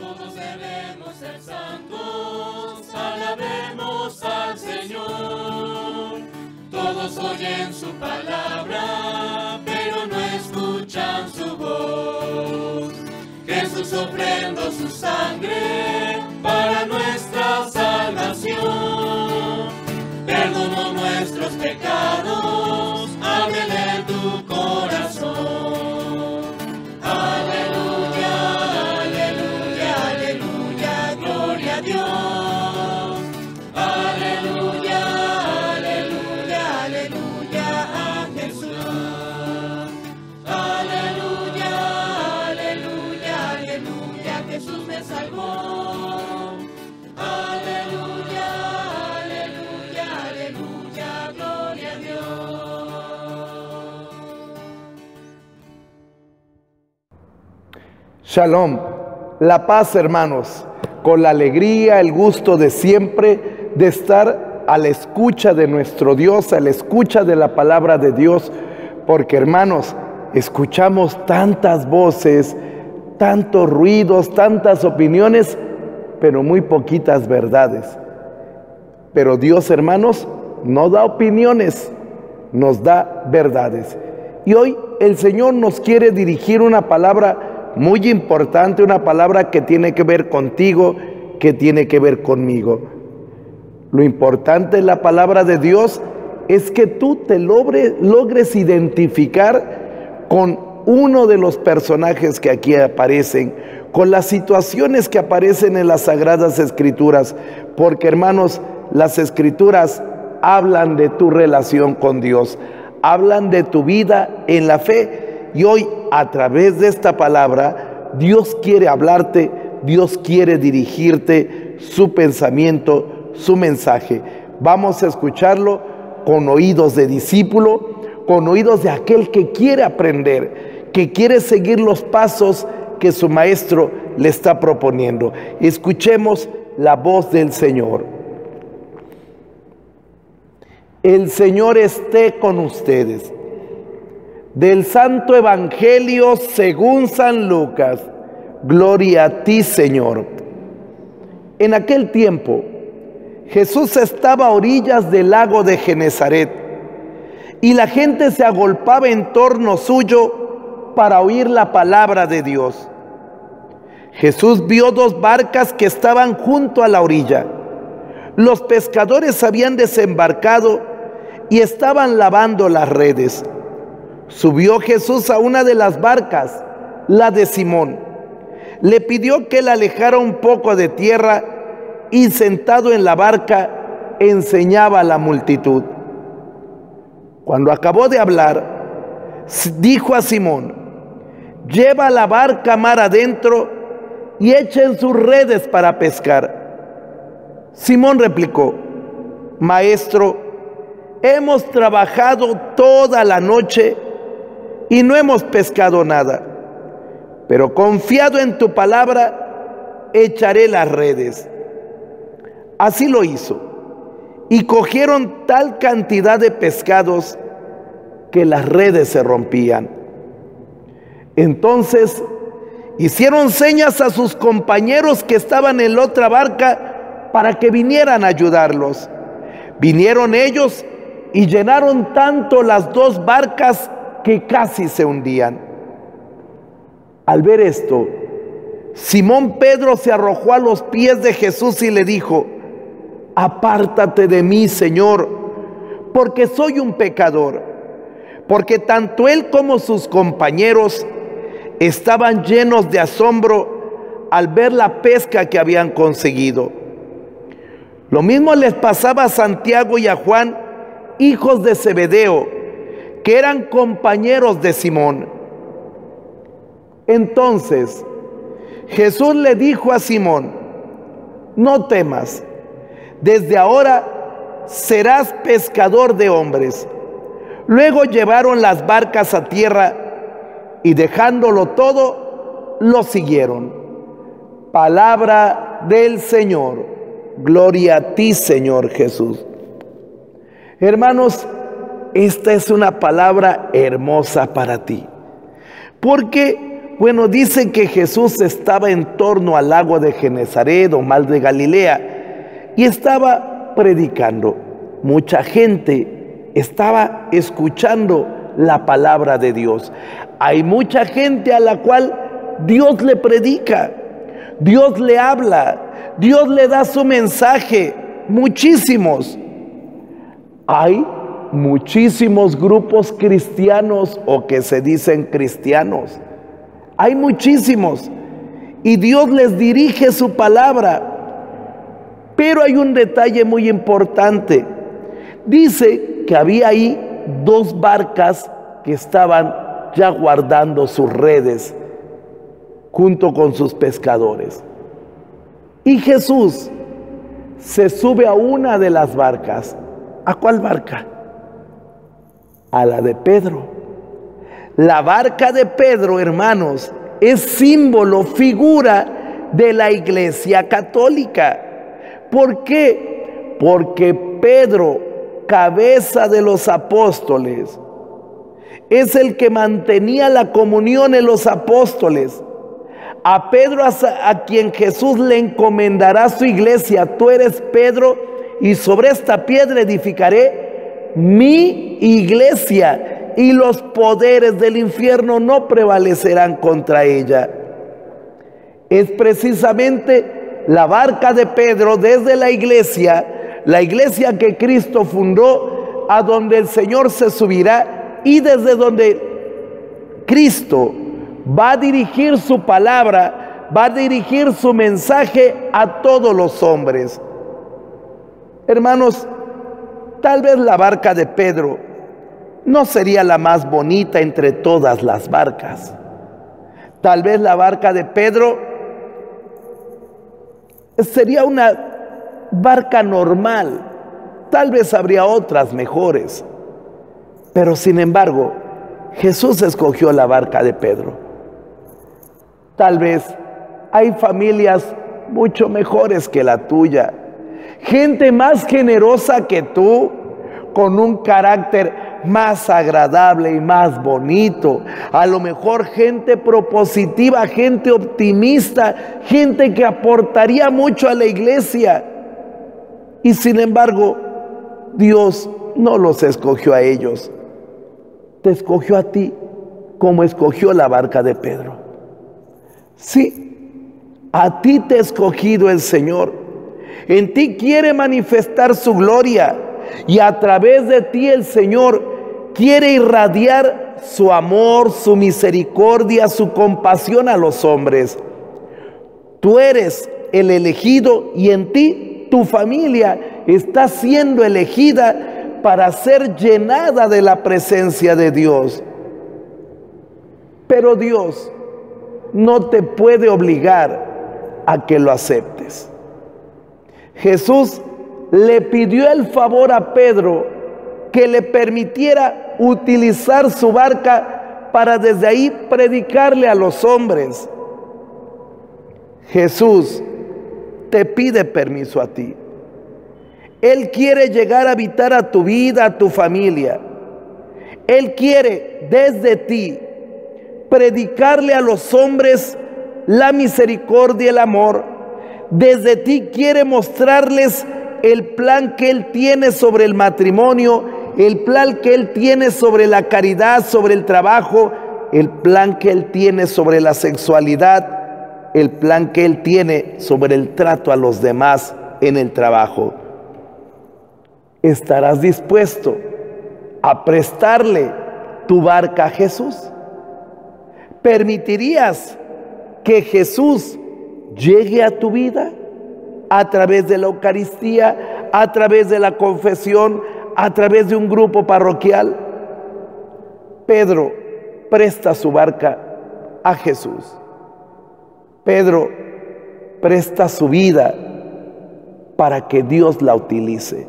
Todos debemos ser santos, alabemos al Señor. Todos oyen su palabra, pero no escuchan su voz. Jesús ofrendó su sangre para nuestra salvación. Perdonó nuestros pecados, ábrele tu corazón. Aleluya, aleluya, aleluya, gloria a Dios. Aleluya, aleluya, aleluya a Jesús. Aleluya, aleluya, aleluya, Jesús me salvó. Aleluya, aleluya, aleluya, gloria a Dios. Shalom, la paz, hermanos, con la alegría, el gusto de siempre de estar a la escucha de nuestro Dios, a la escucha de la palabra de Dios, porque, hermanos, escuchamos tantas voces, tantos ruidos, tantas opiniones, pero muy poquitas verdades. Pero Dios, hermanos, no da opiniones, nos da verdades. Y hoy el Señor nos quiere dirigir una palabra muy importante, una palabra que tiene que ver contigo, que tiene que ver conmigo. Lo importante de la palabra de Dios es que tú te logres identificar con uno de los personajes que aquí aparecen, con las situaciones que aparecen en las Sagradas Escrituras, porque, hermanos, las Escrituras hablan de tu relación con Dios, hablan de tu vida en la fe. Y hoy, a través de esta palabra, Dios quiere hablarte, Dios quiere dirigirte su pensamiento, su mensaje. Vamos a escucharlo con oídos de discípulo, con oídos de aquel que quiere aprender, que quiere seguir los pasos que su maestro le está proponiendo. Escuchemos la voz del Señor. El Señor esté con ustedes. Del Santo Evangelio según San Lucas. Gloria a ti, Señor. En aquel tiempo, Jesús estaba a orillas del lago de Genesaret, y la gente se agolpaba en torno suyo para oír la palabra de Dios. Jesús vio dos barcas que estaban junto a la orilla. Los pescadores habían desembarcado y estaban lavando las redes. Subió Jesús a una de las barcas, la de Simón. Le pidió que la alejara un poco de tierra y, sentado en la barca, enseñaba a la multitud. Cuando acabó de hablar, dijo a Simón: lleva la barca mar adentro y echen sus redes para pescar. Simón replicó: Maestro, hemos trabajado toda la noche y no hemos pescado nada, pero confiado en tu palabra, echaré las redes. Así lo hizo, y cogieron tal cantidad de pescados que las redes se rompían. Entonces hicieron señas a sus compañeros que estaban en la otra barca para que vinieran a ayudarlos. Vinieron ellos y llenaron tanto las dos barcas que casi se hundían. Al ver esto, Simón Pedro se arrojó a los pies de Jesús y le dijo: apártate de mí, Señor, porque soy un pecador. Porque tanto él como sus compañeros estaban llenos de asombro al ver la pesca que habían conseguido. Lo mismo les pasaba a Santiago y a Juan, hijos de Zebedeo, que eran compañeros de Simón. Entonces Jesús le dijo a Simón: no temas, desde ahora serás pescador de hombres. Luego llevaron las barcas a tierra y, dejándolo todo, lo siguieron. Palabra del Señor. Gloria a ti, Señor Jesús. Hermanos, esta es una palabra hermosa para ti, porque Bueno, dice que Jesús estaba en torno al lago de Genesaret o mar de Galilea y estaba predicando. Mucha gente estaba escuchando la palabra de Dios. Hay mucha gente a la cual Dios le predica, Dios le habla, Dios le da su mensaje. Muchísimos. Hay muchísimos grupos cristianos o que se dicen cristianos. Hay muchísimos. Y Dios les dirige su palabra. Pero hay un detalle muy importante. Dice que había ahí 2 barcas que estaban ya guardando sus redes junto con sus pescadores. Y Jesús se sube a una de las barcas. ¿A cuál barca? A la de Pedro. La barca de Pedro, hermanos, es símbolo, figura de la Iglesia Católica. ¿Por qué? Porque Pedro, cabeza de los apóstoles, es el que mantenía la comunión en los apóstoles. A Pedro, a quien Jesús le encomendará su iglesia: tú eres Pedro, y sobre esta piedra edificaré mi iglesia, y los poderes del infierno no prevalecerán contra ella. Es precisamente la barca de Pedro desde la iglesia que Cristo fundó, a donde el Señor se subirá, y desde donde Cristo va a dirigir su palabra, va a dirigir su mensaje a todos los hombres. Hermanos, tal vez la barca de Pedro no sería la más bonita entre todas las barcas. Tal vez la barca de Pedro sería una barca normal. Tal vez habría otras mejores. Pero sin embargo, Jesús escogió la barca de Pedro. Tal vez hay familias mucho mejores que la tuya. Gente más generosa que tú, con un carácter más agradable y más bonito. A lo mejor gente propositiva, gente optimista, gente que aportaría mucho a la iglesia. Y sin embargo, Dios no los escogió a ellos. Te escogió a ti, como escogió la barca de Pedro. Sí, a ti te ha escogido el Señor. En ti quiere manifestar su gloria, y a través de ti el Señor quiere irradiar su amor, su misericordia, su compasión a los hombres. Tú eres el elegido, y en ti tu familia está siendo elegida para ser llenada de la presencia de Dios. Pero Dios no te puede obligar a que lo aceptes. Jesús le pidió el favor a Pedro que le permitiera utilizar su barca para desde ahí predicarle a los hombres. Jesús te pide permiso a ti. Él quiere llegar a habitar a tu vida, a tu familia. Él quiere desde ti predicarle a los hombres la misericordia, el amor. Desde ti quiere mostrarles el plan que Él tiene sobre el matrimonio, el plan que Él tiene sobre la caridad, sobre el trabajo, el plan que Él tiene sobre la sexualidad, el plan que Él tiene sobre el trato a los demás en el trabajo. ¿Estarás dispuesto a prestarle tu barca a Jesús? ¿Permitirías que Jesús llegue a tu vida a través de la Eucaristía, a través de la confesión, a través de un grupo parroquial? Pedro presta su barca a Jesús. Pedro presta su vida para que Dios la utilice.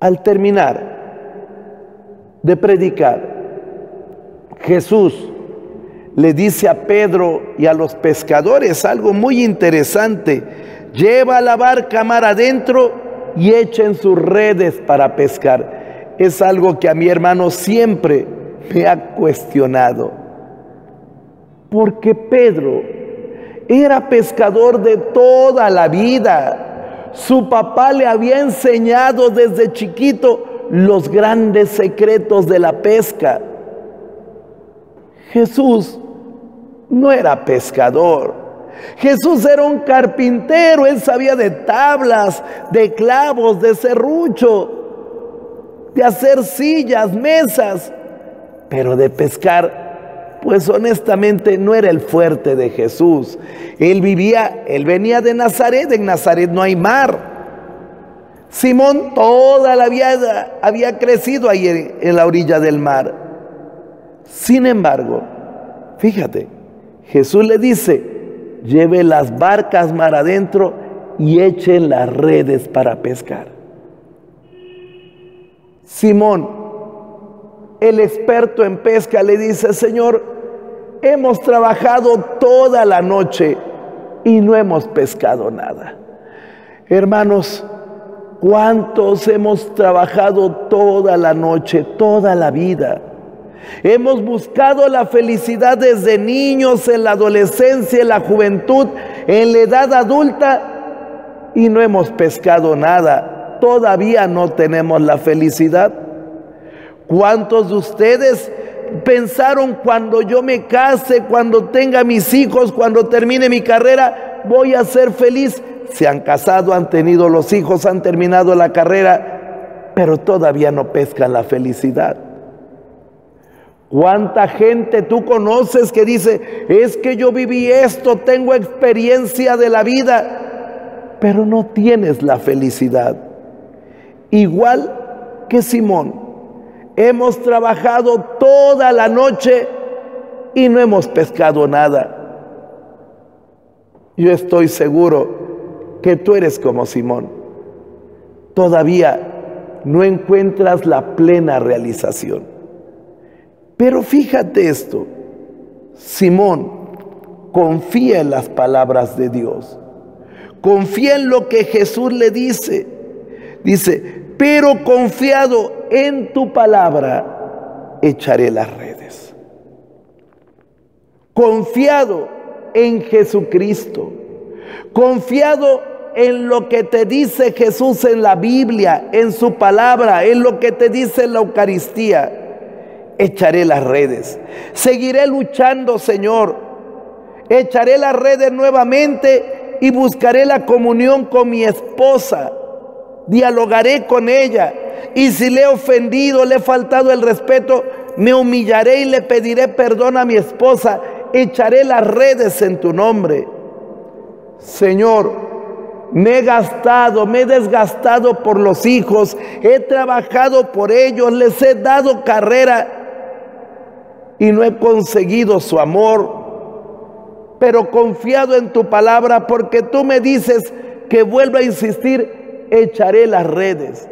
Al terminar de predicar, Jesús le dice a Pedro y a los pescadores algo muy interesante: lleva la barca mar adentro y echen sus redes para pescar. Es algo que a mi hermano siempre me ha cuestionado. porque Pedro era pescador de toda la vida. Su papá le había enseñado desde chiquito los grandes secretos de la pesca. Jesús no era pescador. Jesús era un carpintero. Él sabía de tablas, de clavos, de serrucho, de hacer sillas, mesas, pero de pescar, pues honestamente no era el fuerte de Jesús. Él venía de Nazaret. En Nazaret no hay mar. Simón toda la vida había crecido ahí en la orilla del mar. Sin embargo, fíjate, Jesús le dice: lleve las barcas mar adentro y echen las redes para pescar. Simón, el experto en pesca, le dice: Señor, hemos trabajado toda la noche y no hemos pescado nada. Hermanos, ¿cuántos hemos trabajado toda la noche, toda la vida? Hemos buscado la felicidad desde niños, en la adolescencia, en la juventud, en la edad adulta, y no hemos pescado nada. Todavía no tenemos la felicidad. ¿Cuántos de ustedes pensaron: cuando yo me case, cuando tenga mis hijos, cuando termine mi carrera, voy a ser feliz? Se han casado, han tenido los hijos, han terminado la carrera, pero todavía no pescan la felicidad. ¿Cuánta gente tú conoces que dice: es que yo viví esto, tengo experiencia de la vida, pero no tienes la felicidad? Igual que Simón, hemos trabajado toda la noche y no hemos pescado nada. Yo estoy seguro que tú eres como Simón. Todavía no encuentras la plena realización. Pero fíjate esto: Simón confía en las palabras de Dios, confía en lo que Jesús le dice. Dice: pero confiado en tu palabra, echaré las redes. Confiado en Jesucristo, confiado en lo que te dice Jesús en la Biblia, en su palabra, en lo que te dice en la Eucaristía, echaré las redes. Seguiré luchando, Señor. Echaré las redes nuevamente y buscaré la comunión con mi esposa. Dialogaré con ella, y si le he ofendido, le he faltado el respeto, me humillaré y le pediré perdón a mi esposa. Echaré las redes en tu nombre. Señor, me he desgastado por los hijos, he trabajado por ellos, les he dado carrera y no he conseguido su amor, pero confiado en tu palabra, porque tú me dices que vuelva a insistir, echaré las redes.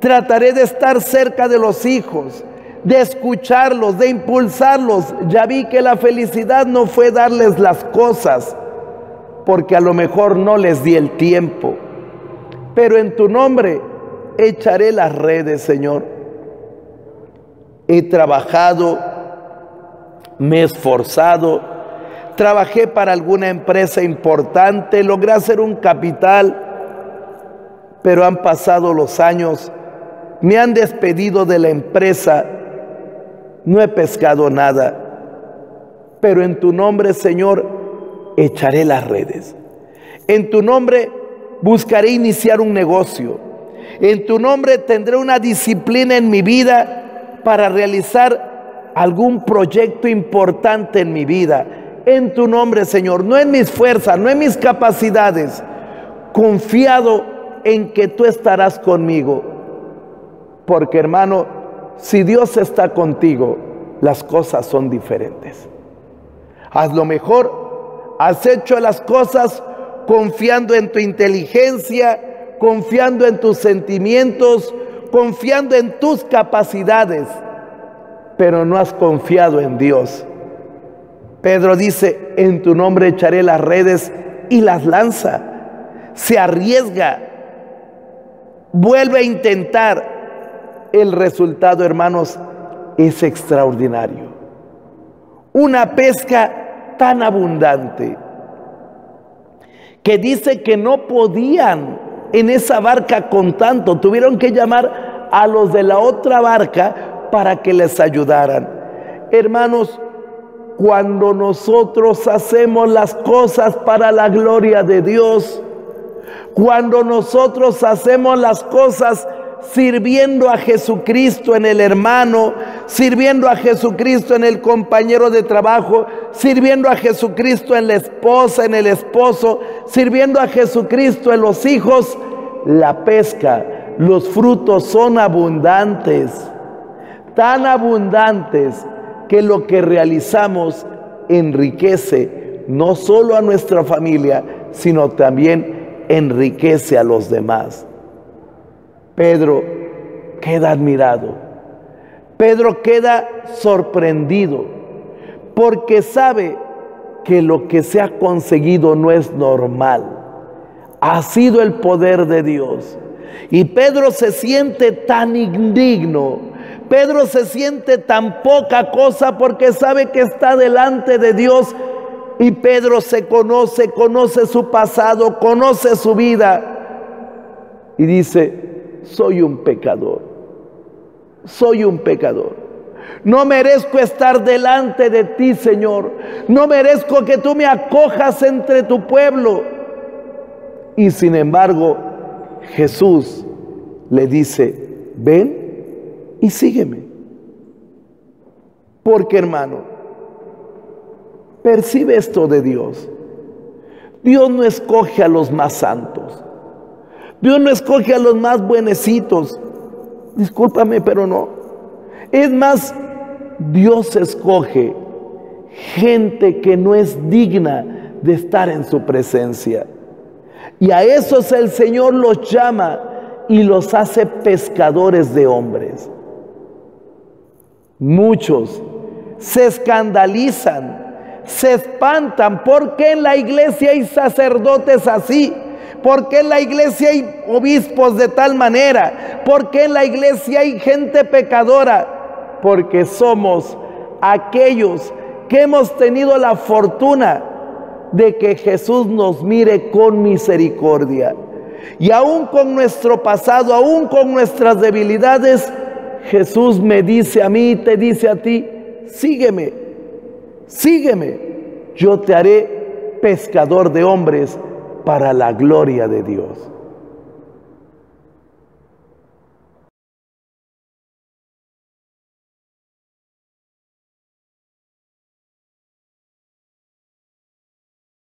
Trataré de estar cerca de los hijos, de escucharlos, de impulsarlos. Ya vi que la felicidad no fue darles las cosas, porque a lo mejor no les di el tiempo, pero en tu nombre echaré las redes, Señor. He trabajado, me he esforzado, trabajé para alguna empresa importante, logré hacer un capital, pero han pasado los años, me han despedido de la empresa, no he pescado nada, pero en tu nombre, Señor, echaré las redes. En tu nombre buscaré iniciar un negocio. En tu nombre tendré una disciplina en mi vida para realizar algún proyecto importante en mi vida. En tu nombre, Señor, no en mis fuerzas, no en mis capacidades, confiado en que tú estarás conmigo. Porque, hermano, si Dios está contigo, las cosas son diferentes. Haz lo mejor, has hecho las cosas confiando en tu inteligencia, confiando en tus sentimientos, confiando en tus capacidades, pero no has confiado en Dios. Pedro dice: en tu nombre echaré las redes, y las lanza. Se arriesga, vuelve a intentar. El resultado, hermanos, es extraordinario. Una pesca tan abundante que dice que no podían en esa barca con tanto. Tuvieron que llamar a los de la otra barca para que les ayudaran. Hermanos, cuando nosotros hacemos las cosas para la gloria de Dios, cuando nosotros hacemos las cosas sirviendo a Jesucristo en el hermano, sirviendo a Jesucristo en el compañero de trabajo, sirviendo a Jesucristo en la esposa, en el esposo, sirviendo a Jesucristo en los hijos, la pesca, los frutos son abundantes, tan abundantes que lo que realizamos enriquece no solo a nuestra familia, sino también enriquece a los demás. Pedro queda admirado, Pedro queda sorprendido, porque sabe que lo que se ha conseguido no es normal, ha sido el poder de Dios. Y Pedro se siente tan indigno, Pedro se siente tan poca cosa porque sabe que está delante de Dios. Y Pedro se conoce, conoce su pasado, conoce su vida y dice: soy un pecador, soy un pecador. No merezco estar delante de ti, Señor. No merezco que tú me acojas entre tu pueblo. Y sin embargo, Jesús le dice: ven y sígueme. Porque, hermano, percibe esto de Dios. Dios no escoge a los más santos. Dios no escoge a los más buenecitos. Discúlpame, pero no. Es más, Dios escoge gente que no es digna de estar en su presencia. Y a esos el Señor los llama y los hace pescadores de hombres. Muchos se escandalizan, se espantan. ¿Por qué en la iglesia hay sacerdotes así? ¿Por qué en la iglesia hay obispos de tal manera? ¿Por qué en la iglesia hay gente pecadora? Porque somos aquellos que hemos tenido la fortuna de que Jesús nos mire con misericordia. Y aún con nuestro pasado, aún con nuestras debilidades, Jesús me dice a mí, te dice a ti: sígueme, sígueme, yo te haré pescador de hombres para la gloria de Dios.